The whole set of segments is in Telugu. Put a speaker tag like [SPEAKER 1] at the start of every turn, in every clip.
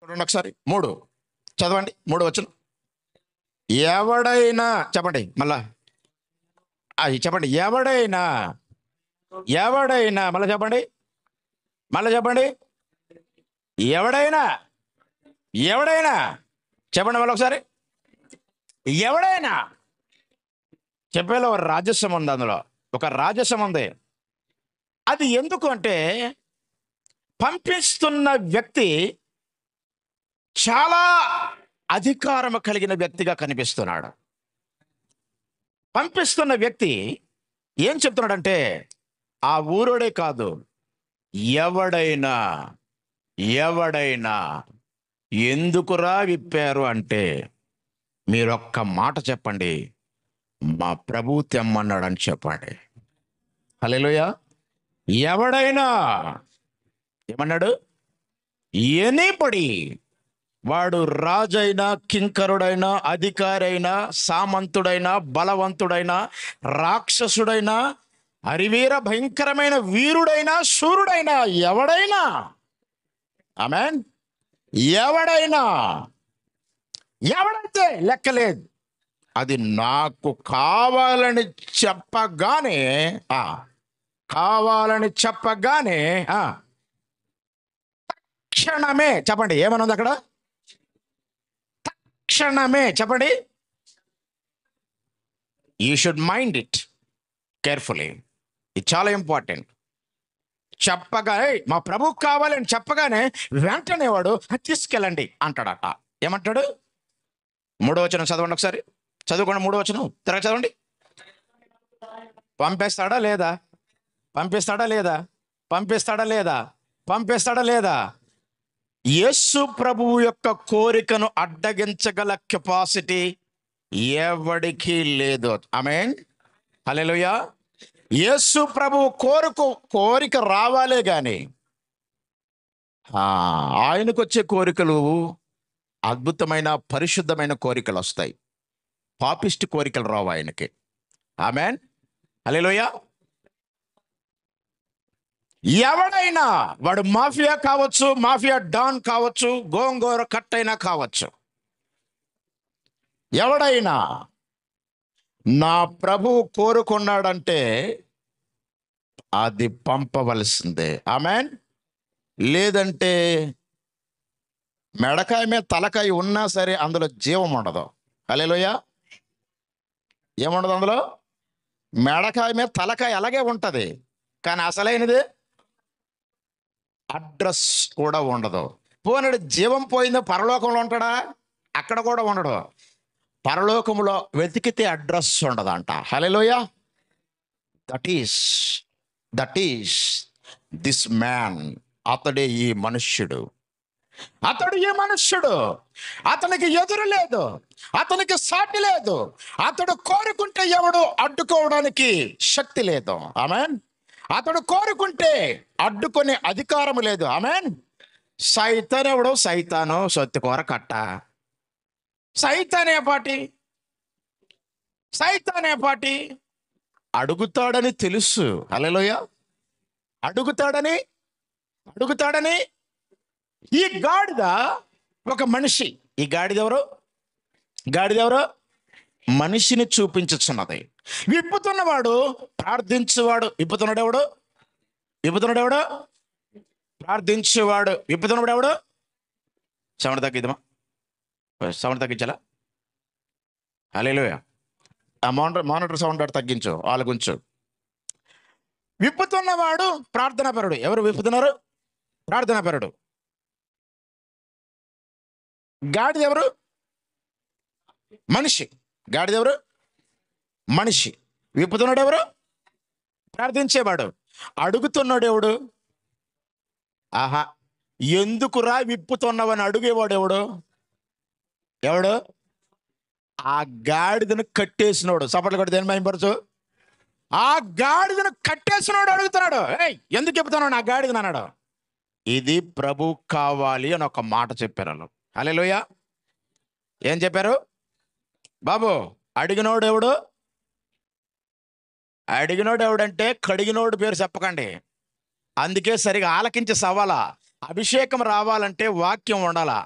[SPEAKER 1] చూడండి ఒకసారి 3 చదవండి. 3 వచనం. ఎవడైనా చెప్పండి మళ్ళా అది చెప్పండి. ఎవడైనా ఎవడైనా మళ్ళీ చెప్పండి. మళ్ళీ చెప్పండి. ఎవడైనా ఎవడైనా చెప్పండి మళ్ళీ ఒకసారి. ఎవడైనా చెప్పేలో ఒక రాజస్వం ఉంది, అందులో ఒక రాజస్వం ఉంది. అది ఎందుకు అంటే పంపిస్తున్న వ్యక్తి చాలా అధికారం కలిగిన వ్యక్తిగా కనిపిస్తున్నాడు. పంపిస్తున్న వ్యక్తి ఏం చెప్తున్నాడంటే ఆ ఊరోడే కాదు, ఎవడైనా ఎవడైనా ఎందుకురా విప్పారు అంటే మీరొక్క మాట చెప్పండి, మా ప్రభు తెమ్మన్నాడని చెప్పండి. హల్లెలూయా. ఎవడైనా ఏమన్నాడు? ఎనీబడి, వాడు రాజైనా, కింకరుడైనా, అధికారైనా, సామంతుడైనా, బలవంతుడైనా, రాక్షసుడైనా, హరివీర భయంకరమైన వీరుడైనా, శూరుడైనా, ఎవడైనా, ఆమేన్, ఎవడైనా, ఎవడైతే లెక్కలేదు. అది నాకు కావాలని చెప్పగానే కావాలని చెప్పగానే క్షణమే చెప్పండి. ఏమనుంది అక్కడ? క్షణమే చెప్పండి. You should mind it carefully. ఇది చాలా ఇంపార్టెంట్. చెప్పగా మా ప్రభు కావాలని చెప్పగానే వెంటనే వాడు తీసుకెళ్ళండి అంటాడట. ఏమంటాడు? 3వ వచనం చదవండి ఒకసారి. చదువుకోండి. 3వ వచనం తిరగ చదవండి. పంపేస్తాడా లేదా? పంపిస్తాడా లేదా? పంపిస్తాడా లేదా? పంపిస్తాడా లేదా? యేసు ప్రభువు యొక్క కోరికను అడ్డగించగల కెపాసిటీ ఎవడికి లేదు. ఆమేన్, హల్లెలూయా. యేసు ప్రభువు కోరిక రావాలే గాని ఆయనకు వచ్చే కోరికలు అద్భుతమైన పరిశుద్ధమైన కోరికలు వస్తాయి. పాపిస్ట్ కోరికలు రావు ఆయనకి. ఆమేన్, హల్లెలూయా. ఎవడైనా, వాడు మాఫియా కావచ్చు, మాఫియా డాన్ కావచ్చు, గోంగూర కట్టైనా కావచ్చు, ఎవడైనా నా ప్రభువు కోరుకున్నాడంటే అది పంపవలసిందే. ఆమేన్. లేదంటే మెడకాయ మీద తలకాయ ఉన్నా సరే అందులో జీవం ఉండదు. హల్లెలూయా. ఏముండదు అందులో? మెడకాయ మీద తలకాయ అలాగే ఉంటది, కానీ అసలైనది అడ్రస్ కూడా ఉండదు. పోనడు జీవం పోయిందో పరలోకంలో ఉంటాడా? అక్కడ కూడా ఉండడు. పరలోకంలో వెతికితే అడ్రస్ ఉండదంట. Hallelujah. That is this man. అతడే ఈ మనుష్యుడు. అతడు ఈ మనుష్యుడు. అతనికి ఎదురు లేదు, అతనికి సాటి లేదు. అతడు కోరుకుంటే ఎవడు అడ్డుకోవడానికి శక్తి లేదు. ఆమేన్. అతడు కోరుకుంటే అడ్డుకునే అధికారం లేదు. ఆమేన్. సైతాన్ ఎవడు? సైతాను సొత్తుకూర కట్ట. సైతానే పాటి అడుగుతాడని తెలుసు. హల్లెలూయా. అడుగుతాడని ఈ గాడిద ఒక మనిషి. ఈ గాడిదెవరు? మనిషిని చూపించుచున్నది. విప్పుతున్నవాడు ప్రార్థించువాడు. విప్పుతున్నాడు ఎవడు? ప్రార్థించేవాడు. విప్పుతున్నవాడు ఎవడు? సౌండ్ తగ్గిద్దామా? సౌండ్ తగ్గించాలా? హల్లెలూయా. ఆ మానిటర్ సౌండ్ తగ్గించు, ఆలగుంచు. విప్పుతున్నవాడు ప్రార్థనాపరుడు. ఎవరు విప్పుతున్నారు? ప్రార్థనాపరుడు. గాడిదెవరు? మనిషి. గాడిదెవరు? మనిషి. విప్పుతున్నాడు ఎవరు? ప్రార్థించేవాడు. అడుగుతున్నాడు ఎవడు? ఎందుకురా విప్పుతున్నావని అడుగేవాడు ఎవడు? ఆ గాడిదను కట్టేసినోడు. సపట్లు కొట్టి దేని భయపరచు. ఆ గాడిదను కట్టేసినోడు అడుగుతున్నాడు, ఎందుకు చెప్తున్నాడు నా గాడిదని అన్నాడు. ఇది ప్రభు కావాలి అని ఒక మాట చెప్పారు వాళ్ళు. హల్లెలూయా. ఏం చెప్పారు బాబు? అడిగినోడు ఎవడంటే కడిగినోడు పేరు చెప్పకండి. అందుకే సరిగా ఆలకించి సవాలా. అభిషేకం రావాలంటే వాక్యం ఉండాలా.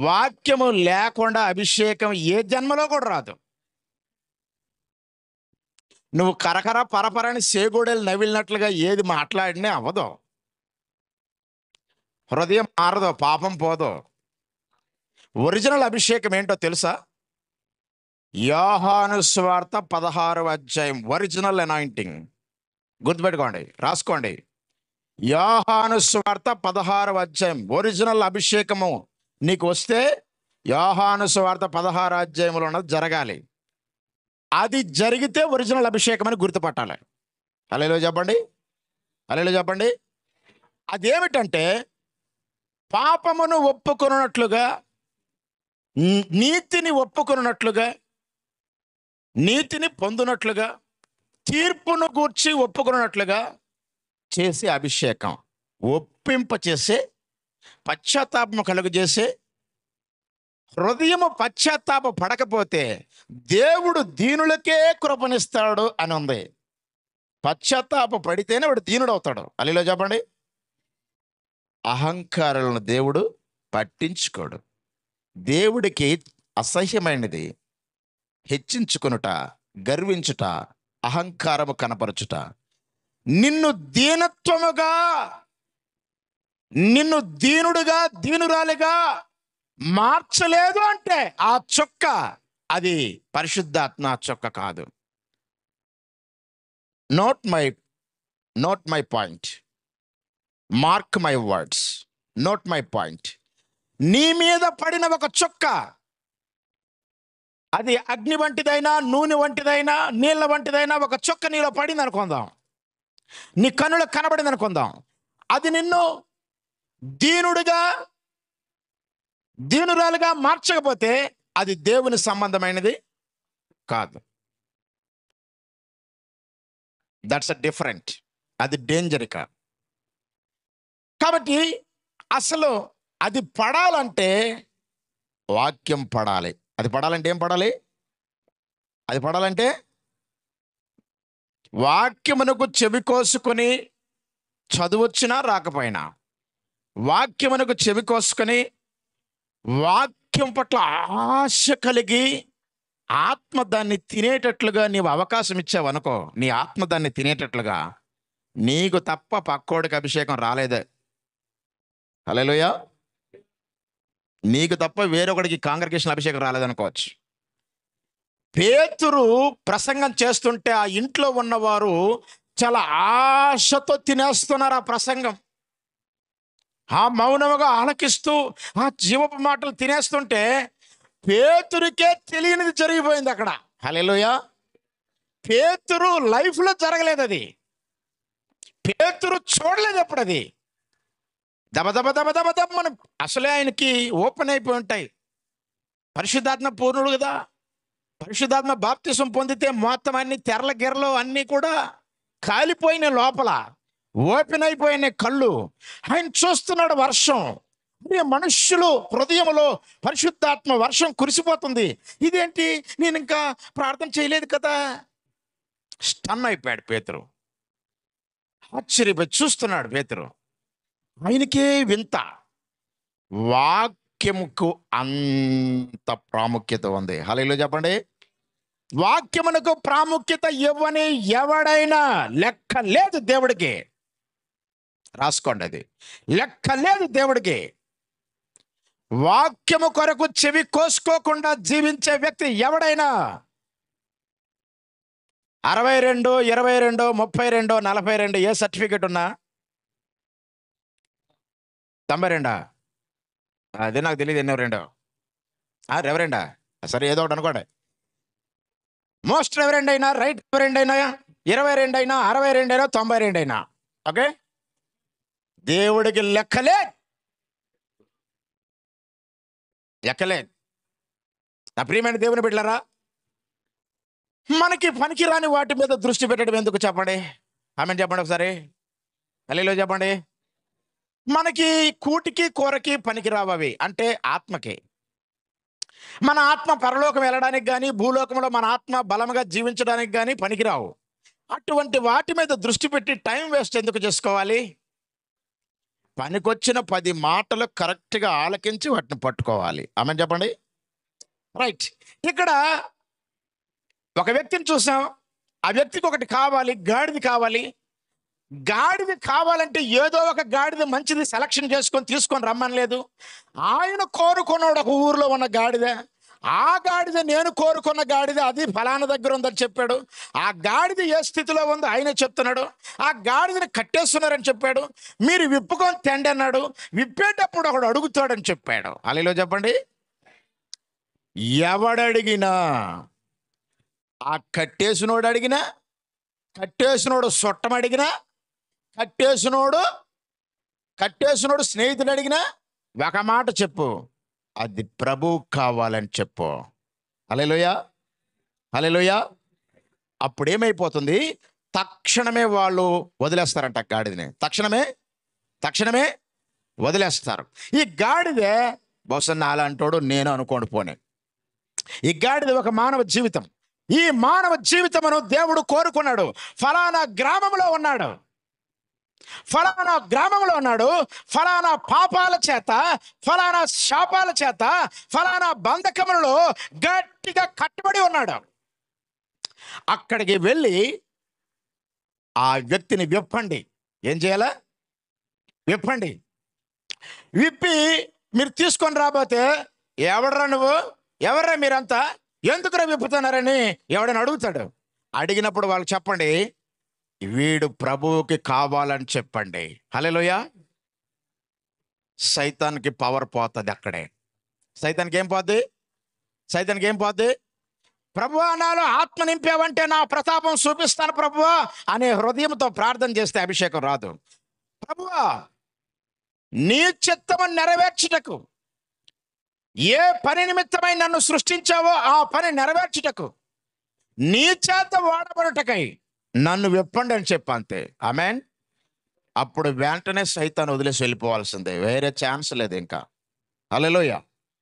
[SPEAKER 1] వాక్యము లేకుండా అభిషేకం ఏ జన్మలో కూడా రాదు. నువ్వు కరకర పరపరని సేగోడలు నవిలినట్లుగా ఏది మాట్లాడినా అవ్వదు. హృదయం మారదు, పాపం పోదు. ఒరిజినల్ అభిషేకం ఏంటో తెలుసా? యోహాను సువార్త 16వ అధ్యాయం, ఒరిజినల్ అనాయింటింగ్. గుర్తుపెట్టుకోండి, రాసుకోండి. యోహాను సువార్త 16వ అధ్యాయం, ఒరిజినల్ అభిషేకము నీకు వస్తే యోహాను సువార్త 16వ అధ్యాయంలో ఉన్నది జరగాలి. అది జరిగితే ఒరిజినల్ అభిషేకం అని గుర్తుపట్టాలి. హల్లెలూయా చెప్పండి, హల్లెలూయా చెప్పండి. అదేమిటంటే పాపమును ఒప్పుకొనున్నట్లుగా, నీతిని ఒప్పుకొనున్నట్లుగా, నీతిని పొందునట్లుగా, తీర్పును గూర్చి ఒప్పుకొనున్నట్లుగా చేసే అభిషేకం. ఒప్పింప చేసే, పశ్చాత్తాపము కలుగజేసే. హృదయము పశ్చాత్తాప పడకపోతే దేవుడు దీనులకే కృపనిస్తాడు అని ఉంది. పశ్చాత్తాప పడితేనే వాడు దీనుడు అవుతాడు. హల్లెలూయా చెప్పండి. అహంకారులను దేవుడు పట్టించుకోడు. దేవుడికి అసహ్యమైనది హెచ్చించుకొనుట, గర్వించుట, అహంకారము కనపరచుట. నిన్ను దీనత్వముగా, నిన్ను దీనుడుగా, దీనురాలిగా మార్చలేదు అంటే ఆ చొక్క అది పరిశుద్ధాత్మ చొక్క కాదు. Note my point, mark my words, note my point. నీ మీద పడిన ఒక చొక్క, అది అగ్ని వంటిదైనా, నూనె వంటిదైనా, నీళ్ళ వంటిదైనా, ఒక చొక్క నీలో పడింది అనుకుందాం, నీ కన్నులకు కనబడింది అనుకుందాం. అది నిన్ను దీనుడిగా, దీనురాలుగా మార్చకపోతే అది దేవుని సంబంధమైనది కాదు. That's a different. అది డేంజరిక. కాబట్టి అసలు అది పడాలంటే వాక్యం పడాలి. అది పడాలంటే ఏం పడాలి? అది పడాలంటే వాక్యమునకు చెవి కోసుకొని చదువొచ్చినా రాకపోయినా, వాక్యమునకు చెవి కోసుకొని వాక్యం పట్ల ఆశ కలిగి ఆత్మ దాన్ని తినేటట్లుగా నీవు అవకాశం ఇచ్చావనుకో, నీ ఆత్మ దాన్ని తినేటట్లుగా, నీకు తప్ప పక్కోడికి అభిషేకం రాలేదే. హల్లెలూయా. నీకు తప్ప వేరొకడికి కాంగ్రిగేషన్ అభిషేకం రాలేదనుకోవచ్చు. పేతురు ప్రసంగం చేస్తుంటే ఆ ఇంట్లో ఉన్నవారు చాలా ఆశతో తినేస్తున్నారు ఆ ప్రసంగం. ఆ మౌనముగా ఆలకిస్తూ ఆ జీవపు మాటలు తినేస్తుంటే పేతురికే తెలియనిది జరిగిపోయింది అక్కడ. హల్లెలూయా. పేతురు లైఫ్లో జరగలేదు అది. పేతురు చూడలేదు ఎప్పుడు అది. దబదబ దబదబ దమ్మని అసలే ఆయనకి ఓపెన్ అయిపోయి ఉంటాయి. పరిశుద్ధాత్మ పూర్ణుడు కదా. పరిశుద్ధాత్మ బాప్తిసం పొందితే మొత్తం అన్ని తెరల గిరలు అన్నీ కూడా కాలిపోయిన, లోపల ఓపెన్ అయిపోయిన కళ్ళు. ఆయన చూస్తున్నాడు వర్షం. మనుష్యులు హృదయంలో పరిశుద్ధాత్మ వర్షం కురిసిపోతుంది. ఇదేంటి, నేను ఇంకా ప్రార్థన చేయలేదు కదా. స్టన్ అయిపోయాడు పేతురు. ఆశ్చర్యపోయి చూస్తున్నాడు పేతురు. ఆయనకే వింత. వాక్యముకు అంత ప్రాముఖ్యత ఉంది. హల్లెలూయా చెప్పండి. వాక్యమునకు ప్రాముఖ్యత ఇవ్వని ఎవడైనా లెక్క లేదు దేవుడికి. రాసుకోండి, అది లెక్క లేదు దేవుడికి. వాక్యము కొరకు చెవి కోసుకోకుండా జీవించే వ్యక్తి ఎవడైనా 62, 22, 32, 42 ఏ సర్టిఫికెట్ ఉన్నా, 92 అదే నాకు తెలియదు ఎన్నో రెండో, రెవరెండా, సరే ఏదో ఒకటి అనుకోండి. మోస్ట్ రెవరెండ్ అయినా, రైట్ రెవరెండ్ అయినా, 22 అయినా, 62 అయినా, 92 అయినా, ఓకే, దేవుడికి లెక్కలే. నా ప్రియమైన దేవుని బిడ్డలారా, మనకి పనికిరాని వాటి మీద దృష్టి పెట్టడం ఎందుకు చెప్పండి? ఆమెను చెప్పండి ఒకసారి. హల్లెలూయా చెప్పండి. మనకి కూటికి కూరకి పనికిరావు అవి, అంటే ఆత్మకి. మన ఆత్మ పరలోకం వెళ్ళడానికి కానీ, భూలోకంలో మన ఆత్మ బలంగా జీవించడానికి కానీ పనికిరావు. అటువంటి వాటి మీద దృష్టి పెట్టి టైం వేస్ట్ ఎందుకు చేసుకోవాలి? పనికొచ్చిన 10 మాటలు కరెక్ట్గా ఆలకించి వాటిని పట్టుకోవాలి. ఆమె చెప్పండి. రైట్. ఇక్కడ ఒక వ్యక్తిని చూసాం. ఆ వ్యక్తికి ఒకటి కావాలి, గాడిద కావాలి. గాడిద కావాలంటే ఏదో ఒక గాడిద మంచిది సెలక్షన్ చేసుకొని తీసుకొని రమ్మనలేదు. ఆయన కోరుకున్నాడు ఒక ఊరిలో ఉన్న గాడిద. ఆ గాడిద నేను కోరుకున్న గాడిద, అది ఫలానా దగ్గర ఉందని చెప్పాడు. ఆ గాడిద ఏ స్థితిలో ఉందో ఆయన చెప్తున్నాడు. ఆ గాడిదని కట్టేస్తున్నారని చెప్పాడు. మీరు విప్పుకొని తెండి అన్నాడు. విప్పేటప్పుడు ఒకడు అడుగుతాడని చెప్పాడు. అలీలో చెప్పండి. ఎవడడిగినా, ఆ కట్టేసినోడు అడిగినా, కట్టేసినోడు చుట్టం అడిగినా, కట్టేసినోడు స్నేహితుడు అడిగినా ఒక మాట చెప్పు, అది ప్రభువు కావాలని చెప్పు. హల్లెలూయా, హల్లెలూయా. అప్పుడు ఏమైపోతుంది? తక్షణమే వాళ్ళు వదిలేస్తారంట గాడిదని. తక్షణమే వదిలేస్తారు. ఈ గాడిదే బహుశా నాలంటోడు నేను అనుకోండి పోనీ. ఈ గాడిద ఒక మానవ జీవితం. ఈ మానవ జీవితమును దేవుడు కోరుకున్నాడు. ఫలానా గ్రామంలో ఉన్నాడు, ఫలానా పాపాల చేత, ఫలానా శాపాల చేత, ఫలానా బంధకములలో గట్టిగా కట్టుబడి ఉన్నాడు. అక్కడికి వెళ్ళి ఆ వ్యక్తిని విప్పండి. ఏం చేయాలా? విప్పండి. విప్పి మీరు తీసుకొని రాబోతే, ఎవడరా నువ్వు, ఎవర్రా మీరంతా, ఎందుకురా విప్పుతున్నారని ఎవడని అడుగుతాడు. అడిగినప్పుడు వాళ్ళు చెప్పండి, వీడు ప్రభువుకి కావాలని చెప్పండి. హల్లెలూయా. సైతానికి పవర్ పోతుంది అక్కడే. సైతానికి ఏం పోద్ది? ప్రభువా, నాలో ఆత్మ నింపావంటే నా ప్రతాపం చూపిస్తాను ప్రభువా అనే హృదయంతో ప్రార్థన చేస్తే అభిషేకం రాదు. ప్రభువా, నీ చిత్తము నెరవేర్చుటకు, ఏ పని నిమిత్తమై నన్ను సృష్టించావో ఆ పని నెరవేర్చుటకు, నీ చేత వాడబడుటకై నన్ను విప్పండి అని చెప్పంతే. ఆమేన్. అప్పుడు వెంటనే సైతాన్ని వదిలేసి వెళ్ళిపోవాల్సిందే, వేరే ఛాన్స్ లేదు ఇంకా. హల్లెలూయా.